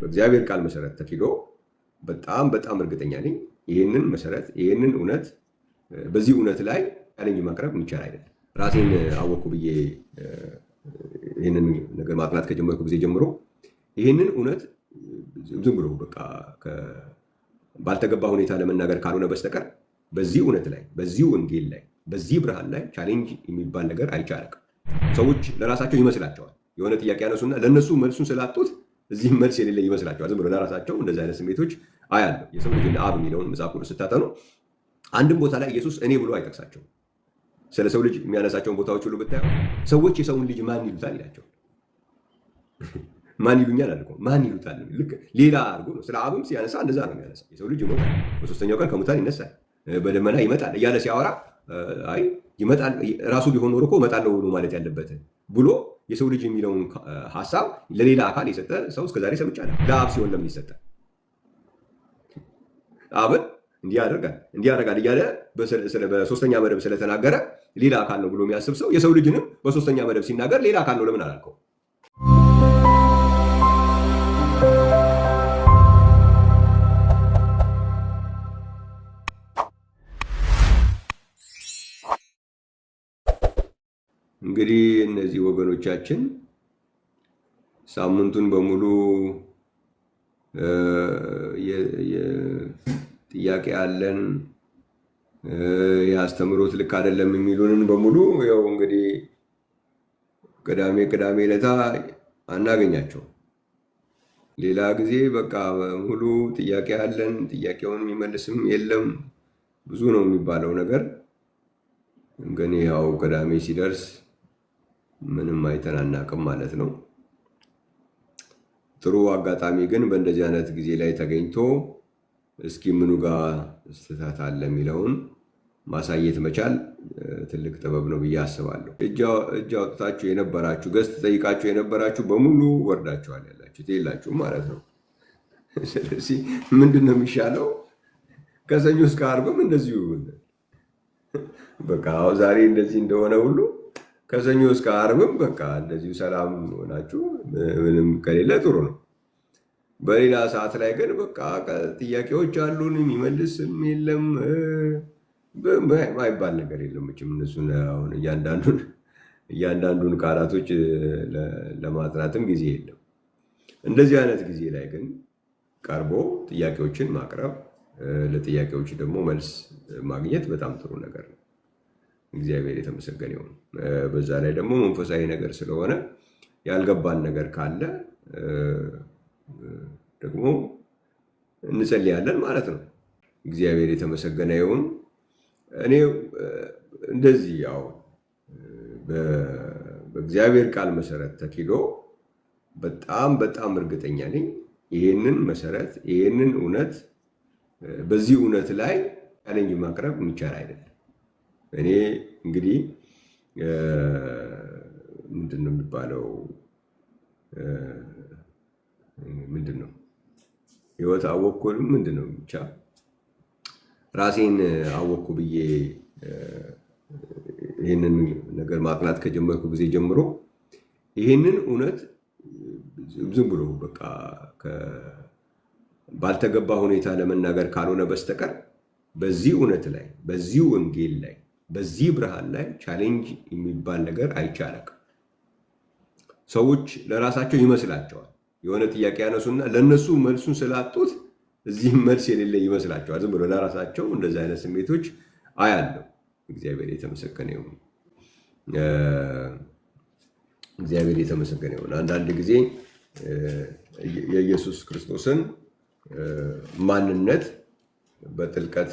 በእግዚአብሔር ቃል መሰረት ተኪዶ በጣም በጣም እርግጠኛ ነኝ ይህንን መሰረት ይህንን እውነት በዚህ እውነት ላይ ቻሌንጅ ማቅረብ የሚቻል አይደለም። ራሴን አወቅኩ ብዬ ይህንን ነገር ማጥናት ከጀመርኩ ጊዜ ጀምሮ ይህንን እውነት ዝም ብሎ በቃ ባልተገባ ሁኔታ ለመናገር ካልሆነ በስተቀር በዚህ እውነት ላይ በዚህ ወንጌል ላይ በዚህ ብርሃን ላይ ቻሌንጅ የሚባል ነገር አይቻልም። ሰዎች ለራሳቸው ይመስላቸዋል የሆነ ጥያቄ ያነሱና ለነሱ መልሱን ስላጡት እዚህ መልስ የሌለ ይመስላቸዋል። ዝም ብሎ ለራሳቸው እንደዚህ አይነት ስሜቶች አያለሁ። የሰው ልጅ አብ የሚለውን መጽሐፍ ቅዱስ ስታጠኑ አንድም ቦታ ላይ ኢየሱስ እኔ ብሎ አይጠቅሳቸውም። ስለ ሰው ልጅ የሚያነሳቸውን ቦታዎች ሁሉ ብታዩ ሰዎች የሰውን ልጅ ማን ይሉታል ይላቸው። ማን ይሉኛል አልኩ። ማን ይሉታል ልክ ሌላ አድርጎ ነው። ስለ አብም ሲያነሳ እንደዛ ነው የሚያነሳ። የሰው ልጅ ይሞታል፣ በሶስተኛው ቀን ከሙታን ይነሳል፣ በደመና ይመጣል እያለ ሲያወራ አይ ይመጣል ራሱ ቢሆን ኖሮ እኮ እመጣለሁ ነው ማለት ያለበት ብሎ የሰው ልጅ የሚለውን ሐሳብ ለሌላ አካል የሰጠ ሰው እስከዛሬ ሰምቻለሁ። ለአብ ሲሆን ለምን ይሰጣል? አብን እንዲህ ያደርጋል እያለ በሶስተኛ መደብ ስለተናገረ ሌላ አካል ነው ብሎ የሚያስብ ሰው የሰው ልጅንም በሶስተኛ መደብ ሲናገር ሌላ አካል ነው ለምን አላልከው? እንግዲህ እነዚህ ወገኖቻችን ሳምንቱን በሙሉ ጥያቄ አለን የአስተምሮት ልክ አይደለም የሚሉንን በሙሉ ያው እንግዲህ ቅዳሜ ዕለት አናገኛቸው። ሌላ ጊዜ በቃ ሙሉ ጥያቄ አለን፣ ጥያቄውን የሚመልስም የለም ብዙ ነው የሚባለው ነገር። ግን ያው ቅዳሜ ሲደርስ ምንም አይተን አናውቅም ማለት ነው። ጥሩ አጋጣሚ ግን በእንደዚህ አይነት ጊዜ ላይ ተገኝቶ እስኪ ምኑ ጋር ስህተት አለ የሚለውን ማሳየት መቻል ትልቅ ጥበብ ነው ብዬ አስባለሁ። እጅ አውጥታችሁ የነበራችሁ ገስት ጠይቃችሁ የነበራችሁ በሙሉ ወርዳችኋል፣ ያላችሁት የላችሁም ማለት ነው። ስለዚህ ምንድን ነው የሚሻለው? ከሰኞ እስከ ዓርብም እንደዚሁ በቃ ዛሬ እንደዚህ እንደሆነ ሁሉ ከሰኞ እስከ ዓርብም በቃ እንደዚሁ ሰላም ሆናችሁ ምንም ከሌለ ጥሩ ነው። በሌላ ሰዓት ላይ ግን በቃ ጥያቄዎች አሉን፣ የሚመልስም የለም፣ ማይባል ነገር የለም። እነሱን አሁን እያንዳንዱን ቃላቶች ለማጥናትም ጊዜ የለም። እንደዚህ አይነት ጊዜ ላይ ግን ቀርቦ ጥያቄዎችን ማቅረብ፣ ለጥያቄዎች ደግሞ መልስ ማግኘት በጣም ጥሩ ነገር ነው። እግዚአብሔር የተመሰገነ ይሁን። በዛ ላይ ደግሞ መንፈሳዊ ነገር ስለሆነ ያልገባን ነገር ካለ ደግሞ እንጸልያለን ማለት ነው። እግዚአብሔር የተመሰገነ ይሁን። እኔ እንደዚህ ያው በእግዚአብሔር ቃል መሰረት ተኪዶ በጣም በጣም እርግጠኛ ነኝ ይሄንን መሰረት ይሄንን እውነት በዚህ እውነት ላይ ቻሌንጅ ማቅረብ የሚቻል አይደለም። እኔ እንግዲህ ምንድን ነው የሚባለው ምንድን ነው ህይወት አወቅኩልም ምንድን ነው ብቻ ራሴን አወቅኩ ብዬ ይህንን ነገር ማጥናት ከጀመርኩ ጊዜ ጀምሮ ይህንን እውነት ዝም ብሎ በቃ ባልተገባ ሁኔታ ለመናገር ካልሆነ በስተቀር በዚህ እውነት ላይ በዚህ ወንጌል ላይ በዚህ ብርሃን ላይ ቻሌንጅ የሚባል ነገር አይቻልም። ሰዎች ለራሳቸው ይመስላቸዋል የሆነ ጥያቄ ያነሱና ለነሱ መልሱን ስላጡት እዚህ መልስ የሌለ ይመስላቸዋል። ዝም ብሎ ለራሳቸው እንደዚህ አይነት ስሜቶች አያለው። እግዚአብሔር የተመሰገነ ይሁን። እግዚአብሔር የተመሰገነ ይሁን። አንዳንድ ጊዜ የኢየሱስ ክርስቶስን ማንነት በጥልቀት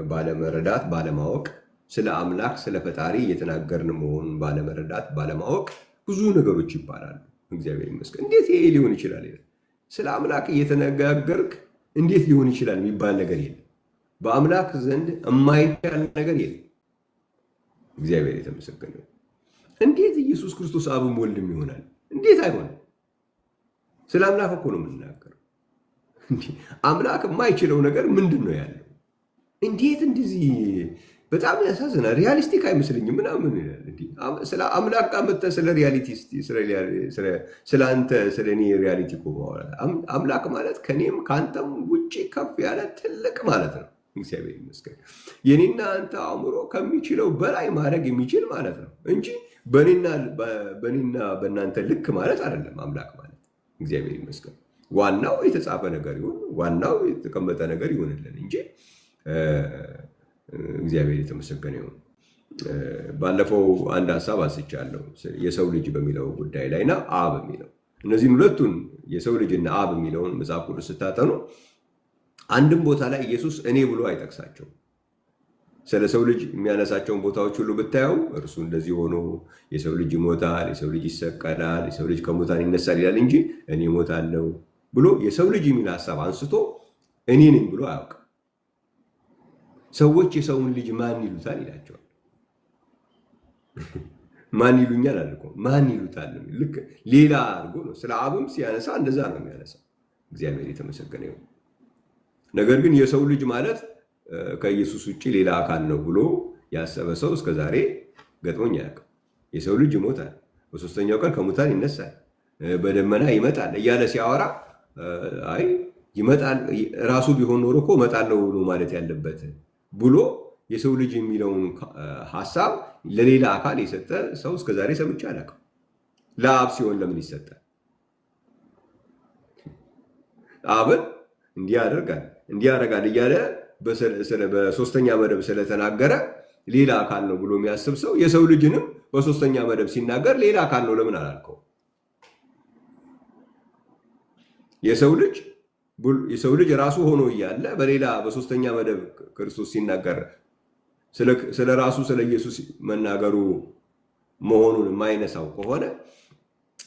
ባለመረዳት ባለማወቅ ስለ አምላክ ስለ ፈጣሪ እየተናገርን መሆኑን ባለመረዳት ባለማወቅ ብዙ ነገሮች ይባላሉ። እግዚአብሔር ይመስገን። እንዴት ይሄ ሊሆን ይችላል? ስለ አምላክ እየተነጋገርክ እንዴት ሊሆን ይችላል የሚባል ነገር የለም። በአምላክ ዘንድ የማይቻል ነገር የለም። እግዚአብሔር የተመሰገነ። እንዴት ኢየሱስ ክርስቶስ አብም ወልድም ይሆናል? እንዴት አይሆንም? ስለ አምላክ እኮ ነው የምንናገረው። አምላክ የማይችለው ነገር ምንድን ነው ያለው? እንዴት እንደዚህ በጣም ያሳዝናል። ሪያሊስቲክ አይመስልኝም ምናምን ስለ አምላክ ጋር ስለ ሪያሊቲ ስለ አንተ ስለ እኔ ሪያሊቲ እኮ ማውራት አምላክ ማለት ከኔም ከአንተም ውጭ ከፍ ያለ ትልቅ ማለት ነው። እግዚአብሔር ይመስገን የኔና አንተ አእምሮ ከሚችለው በላይ ማድረግ የሚችል ማለት ነው እንጂ በኔና በእናንተ ልክ ማለት አይደለም አምላክ ማለት። እግዚአብሔር ይመስገን ዋናው የተጻፈ ነገር ይሁን፣ ዋናው የተቀመጠ ነገር ይሆንልን እንጂ እግዚአብሔር የተመሰገነ ይሁን። ባለፈው አንድ ሐሳብ አንስቻለሁ የሰው ልጅ በሚለው ጉዳይ ላይና አብ የሚለው እነዚህን ሁለቱን የሰው ልጅና አብ የሚለውን መጽሐፍ ቅዱስ ስታጠኑ አንድም ቦታ ላይ ኢየሱስ እኔ ብሎ አይጠቅሳቸውም። ስለ ሰው ልጅ የሚያነሳቸውን ቦታዎች ሁሉ ብታየው እርሱ እንደዚህ ሆኖ የሰው ልጅ ይሞታል፣ የሰው ልጅ ይሰቀላል፣ የሰው ልጅ ከሙታን ይነሳል ይላል እንጂ እኔ እሞታለሁ ብሎ የሰው ልጅ የሚል ሐሳብ አንስቶ እኔ ነኝ ብሎ አያውቅም። ሰዎች የሰውን ልጅ ማን ይሉታል ይላቸዋል። ማን ይሉኛል አልኩ፣ ማን ይሉታል ልክ ሌላ አድርጎ ነው። ስለ አብም ሲያነሳ እንደዛ ነው የሚያነሳው። እግዚአብሔር የተመሰገነ ይሁን። ነገር ግን የሰው ልጅ ማለት ከኢየሱስ ውጭ ሌላ አካል ነው ብሎ ያሰበ ሰው እስከዛሬ ገጥሞኝ አያውቅም። የሰው ልጅ ይሞታል፣ በሶስተኛው ቀን ከሙታን ይነሳል፣ በደመና ይመጣል እያለ ሲያወራ አይ ይመጣል ራሱ ቢሆን ኖሮ እኮ እመጣለሁ ነው ማለት ያለበት ብሎ የሰው ልጅ የሚለውን ሐሳብ ለሌላ አካል የሰጠ ሰው እስከዛሬ ሰምቼ አላውቅም። ለአብ ሲሆን ለምን ይሰጣል? አብን እንዲህ ያደርጋል እያለ በሶስተኛ መደብ ስለተናገረ ሌላ አካል ነው ብሎ የሚያስብ ሰው የሰው ልጅንም በሶስተኛ መደብ ሲናገር ሌላ አካል ነው ለምን አላልከው? የሰው ልጅ ራሱ ሆኖ እያለ በሌላ በሶስተኛ መደብ ክርስቶስ ሲናገር ስለ ራሱ ስለ ኢየሱስ መናገሩ መሆኑን የማይነሳው ከሆነ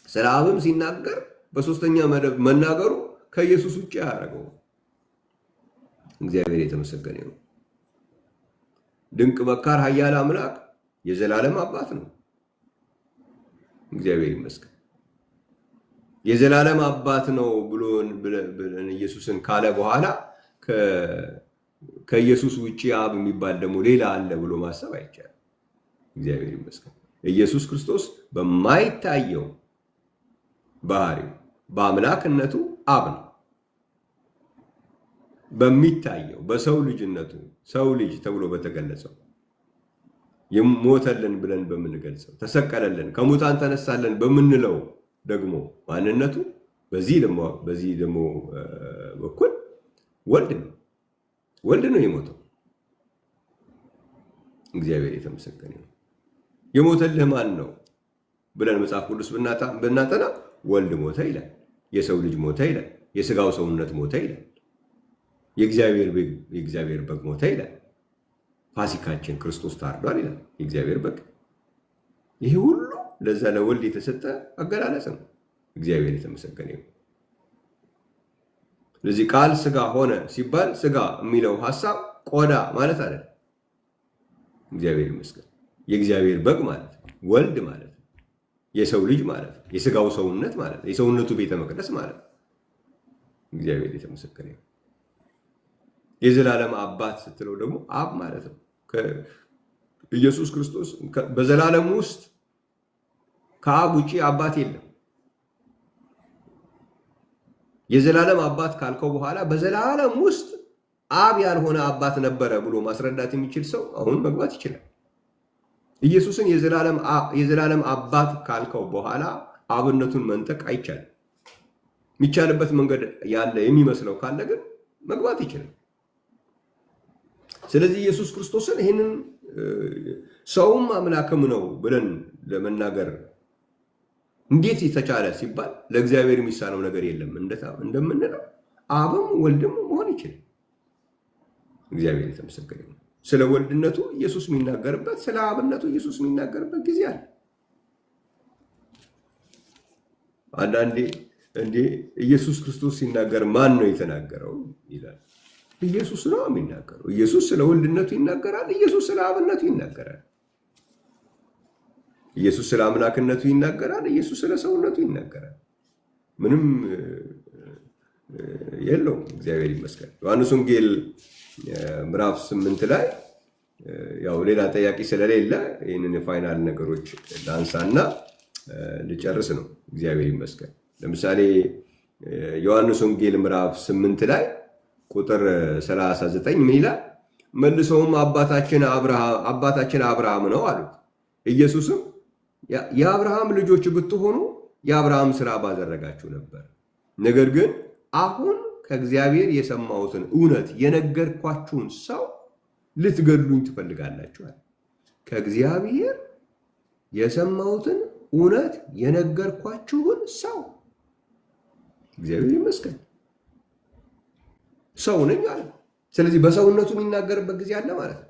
ስለ አብም ሲናገር በሶስተኛ መደብ መናገሩ ከኢየሱስ ውጭ ያደረገው። እግዚአብሔር የተመሰገነ ነው። ድንቅ መካር ኃያል አምላክ የዘላለም አባት ነው። እግዚአብሔር ይመስገን። የዘላለም አባት ነው ብሎን ኢየሱስን ካለ በኋላ ከኢየሱስ ውጪ አብ የሚባል ደግሞ ሌላ አለ ብሎ ማሰብ አይቻልም። እግዚአብሔር ይመስገን። ኢየሱስ ክርስቶስ በማይታየው ባህሪው በአምላክነቱ አብ ነው። በሚታየው በሰው ልጅነቱ ሰው ልጅ ተብሎ በተገለጸው የሞተልን ብለን በምንገልጸው ተሰቀለልን ከሙታን ተነሳለን በምንለው ደግሞ ማንነቱ በዚህ ደግሞ በኩል ወልድ ነው የሞተው። እግዚአብሔር የተመሰገነ ነው። የሞተልህ ማን ነው ብለን መጽሐፍ ቅዱስ ብናጠና ወልድ ሞተ ይላል። የሰው ልጅ ሞተ ይላል። የስጋው ሰውነት ሞተ ይላል። የእግዚአብሔር በግ ሞተ ይላል። ፋሲካችን ክርስቶስ ታርዷል ይላል የእግዚአብሔር በግ። ይሄ ሁሉ ለዛ ለወልድ የተሰጠ አገላለጽ ነው። እግዚአብሔር የተመሰገነ ነው። ስለዚህ ቃል ስጋ ሆነ ሲባል ስጋ የሚለው ሐሳብ ቆዳ ማለት አይደለም። እግዚአብሔር ይመስገን። የእግዚአብሔር በግ ማለት ወልድ ማለት የሰው ልጅ ማለት የስጋው ሰውነት ማለት የሰውነቱ ቤተ መቅደስ ማለት እግዚአብሔር የተመሰገነ ነው። የዘላለም አባት ስትለው ደግሞ አብ ማለት ነው። ኢየሱስ ክርስቶስ በዘላለም ውስጥ ከአብ ውጪ አባት የለም። የዘላለም አባት ካልከው በኋላ በዘላለም ውስጥ አብ ያልሆነ አባት ነበረ ብሎ ማስረዳት የሚችል ሰው አሁን መግባት ይችላል። ኢየሱስን የዘላለም አባት ካልከው በኋላ አብነቱን መንጠቅ አይቻልም። የሚቻልበት መንገድ ያለ የሚመስለው ካለ ግን መግባት ይችላል። ስለዚህ ኢየሱስ ክርስቶስን ይህንን ሰውም አምላክም ነው ብለን ለመናገር እንዴት የተቻለ ሲባል ለእግዚአብሔር የሚሳነው ነገር የለም እንደምንለው አብም ወልድም መሆን ይችላል። እግዚአብሔር የተመሰገነ ነው። ስለ ወልድነቱ ኢየሱስ የሚናገርበት፣ ስለ አብነቱ ኢየሱስ የሚናገርበት ጊዜ አለ። አንዳንዴ እንዴ ኢየሱስ ክርስቶስ ሲናገር ማን ነው የተናገረው ይላል። ኢየሱስ ነው የሚናገረው። ኢየሱስ ስለ ወልድነቱ ይናገራል። ኢየሱስ ስለ አብነቱ ይናገራል። ኢየሱስ ስለ አምላክነቱ ይናገራል። ኢየሱስ ስለ ሰውነቱ ይናገራል። ምንም የለውም። እግዚአብሔር ይመስገን። ዮሐንስ ወንጌል ምዕራፍ 8 ላይ ያው ሌላ ጥያቄ ስለሌለ ይህንን የፋይናል ነገሮች ላንሳና ልጨርስ ነው። እግዚአብሔር ይመስገን። ለምሳሌ ዮሐንስ ወንጌል ምዕራፍ 8 ላይ ቁጥር 39 ምን ይላል? መልሰውም አባታችን አብርሃም ነው አሉት። ኢየሱስም የአብርሃም ልጆች ብትሆኑ የአብርሃም ስራ ባደረጋችሁ ነበር። ነገር ግን አሁን ከእግዚአብሔር የሰማሁትን እውነት የነገርኳችሁን ሰው ልትገድሉኝ ትፈልጋላችኋል። ከእግዚአብሔር የሰማሁትን እውነት የነገርኳችሁን ሰው፣ እግዚአብሔር ይመስገን ሰው ነኝ አለ። ስለዚህ በሰውነቱ የሚናገርበት ጊዜ አለ ማለት ነው።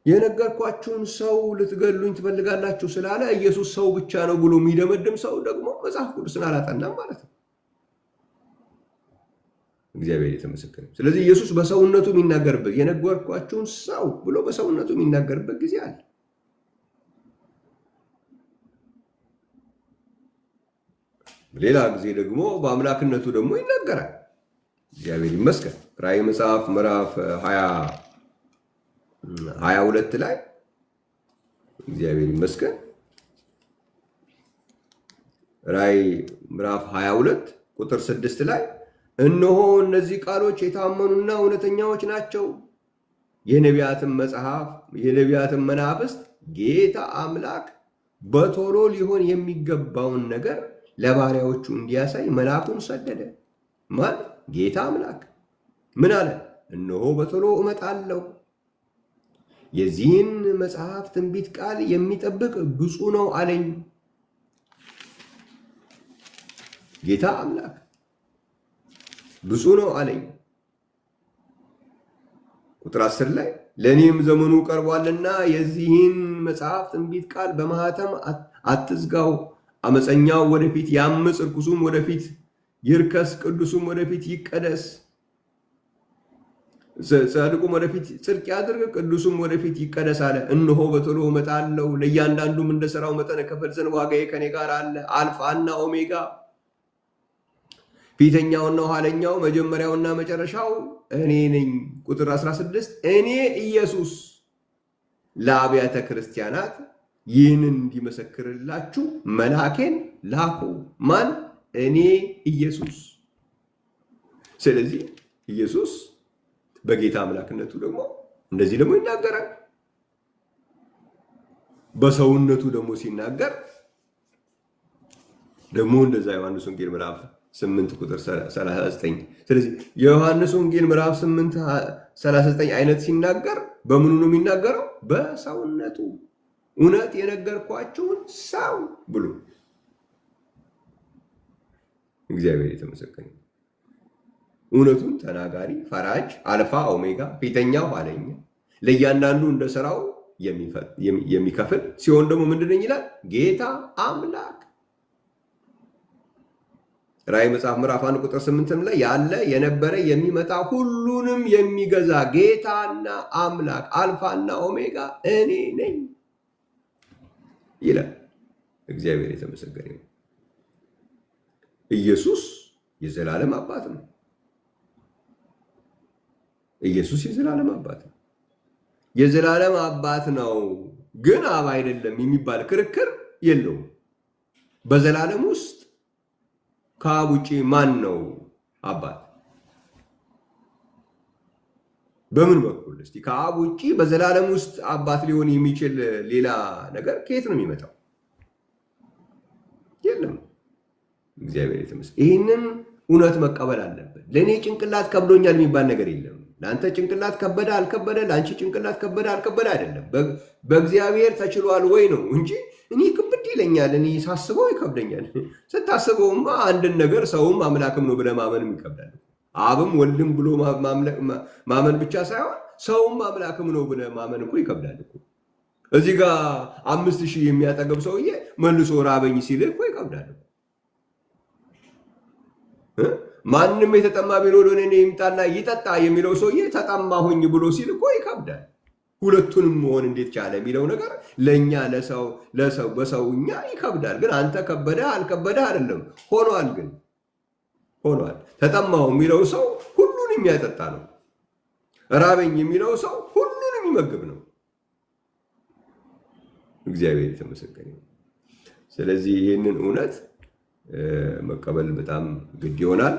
የነገርኳችሁን ሰው ልትገድሉኝ ትፈልጋላችሁ ስላለ ኢየሱስ ሰው ብቻ ነው ብሎ የሚደመድም ሰው ደግሞ መጽሐፍ ቅዱስን አላጠናም ማለት ነው። እግዚአብሔር የተመሰገነ። ስለዚህ ኢየሱስ በሰውነቱ የሚናገርበት የነገርኳችሁን ሰው ብሎ በሰውነቱ የሚናገርበት ጊዜ አለ። ሌላ ጊዜ ደግሞ በአምላክነቱ ደግሞ ይናገራል። እግዚአብሔር ይመስገን። ራዕይ መጽሐፍ ምዕራፍ 22 ላይ እግዚአብሔር ይመስገን። ራዕይ ምዕራፍ 22 ቁጥር 6 ላይ እነሆ እነዚህ ቃሎች የታመኑና እውነተኛዎች ናቸው፣ የነቢያትም መናፍስት ጌታ አምላክ በቶሎ ሊሆን የሚገባውን ነገር ለባሪያዎቹ እንዲያሳይ መልአኩን ሰደደ። ማን? ጌታ አምላክ ምን አለ? እነሆ በቶሎ እመጣለሁ፣ የዚህን መጽሐፍ ትንቢት ቃል የሚጠብቅ ብፁዕ ነው አለኝ። ጌታ አምላክ ብፁዕ ነው አለኝ። ቁጥር 10 ላይ ለእኔም ዘመኑ ቀርቧልና የዚህን መጽሐፍ ትንቢት ቃል በማኅተም አትዝጋው። አመፀኛው ወደፊት ያምፅ፣ ርኩሱም ወደፊት ይርከስ፣ ቅዱሱም ወደፊት ይቀደስ። ጻድቁም ወደፊት ጽድቅ ያድርግ፣ ቅዱሱም ወደፊት ይቀደስ አለ። እነሆ በቶሎ እመጣለሁ፣ ለእያንዳንዱም እንደ ሥራው መጠን እከፍል ዘንድ ዋጋዬ ከኔ ጋር አለ። አልፋና ኦሜጋ፣ ፊተኛውና ኋለኛው፣ መጀመሪያውና መጨረሻው እኔ ነኝ። ቁጥር 16 እኔ ኢየሱስ ለአብያተ ክርስቲያናት ይህንን እንዲመሰክርላችሁ መልአኬን ላኩ። ማን? እኔ ኢየሱስ። ስለዚህ ኢየሱስ በጌታ አምላክነቱ ደግሞ እንደዚህ ደግሞ ይናገራል። በሰውነቱ ደግሞ ሲናገር ደግሞ እንደዛ ዮሐንስ ወንጌል ምዕራፍ 8 ቁጥር 39። ስለዚህ የዮሐንስ ወንጌል ምዕራፍ 8 39 አይነት ሲናገር በምኑ ነው የሚናገረው? በሰውነቱ እውነት የነገርኳችሁን ሰው ብሎ። እግዚአብሔር የተመሰገነ። እውነቱን ተናጋሪ፣ ፈራጅ፣ አልፋ ኦሜጋ፣ ፊተኛው ኋለኛ፣ ለእያንዳንዱ እንደ ስራው የሚከፍል ሲሆን ደግሞ ምንድን ነኝ ይላል? ጌታ አምላክ። ራዕይ መጽሐፍ ምዕራፍ 1 ቁጥር 8 ላይ ያለ የነበረ የሚመጣ ሁሉንም የሚገዛ ጌታና አምላክ አልፋና ኦሜጋ እኔ ነኝ ይላል። እግዚአብሔር የተመሰገነ። ኢየሱስ የዘላለም አባት ነው። ኢየሱስ የዘላለም አባት ነው። የዘላለም አባት ነው ግን አብ አይደለም የሚባል ክርክር የለውም። በዘላለም ውስጥ ከአብ ውጪ ማን ነው አባት? በምን በኩል እስቲ ከአብ ውጪ በዘላለም ውስጥ አባት ሊሆን የሚችል ሌላ ነገር ከየት ነው የሚመጣው? የለም። እግዚአብሔር የተመስገን። ይህንን እውነት መቀበል አለበት። ለእኔ ጭንቅላት ከብዶኛል የሚባል ነገር የለም። ለአንተ ጭንቅላት ከበደ አልከበደ፣ ለአንቺ ጭንቅላት ከበደ አልከበደ አይደለም። በእግዚአብሔር ተችሏል ወይ ነው እንጂ እኔ ክብድ ይለኛል፣ እኔ ሳስበው ይከብደኛል። ስታስበውማ አንድን ነገር ሰውም አምላክም ነው ብለህ ማመንም ይከብዳል። አብም ወልድም ብሎ ማመን ብቻ ሳይሆን ሰውም አምላክም ነው ብለህ ማመን እኮ ይከብዳል እኮ። እዚህ ጋር 5000 የሚያጠገብ ሰውዬ መልሶ ራበኝ ሲል እኮ ይከብዳል። ማንም የተጠማ ቢኖር ወደ እኔ ይምጣና ይጠጣ የሚለው ሰውዬ ተጠማሁኝ ብሎ ሲል እኮ ይከብዳል። ሁለቱንም መሆን እንዴት ቻለ የሚለው ነገር ለእኛ ለሰው በሰውኛ ይከብዳል። ግን አንተ ከበደ አልከበደ አይደለም፣ ሆኗል። ግን ሆኗል። ተጠማሁ የሚለው ሰው ሁሉን የሚያጠጣ ነው። ራበኝ የሚለው ሰው ሁሉንም የሚመግብ ነው። እግዚአብሔር የተመሰገነ። ስለዚህ ይህንን እውነት መቀበል በጣም ግድ ይሆናል።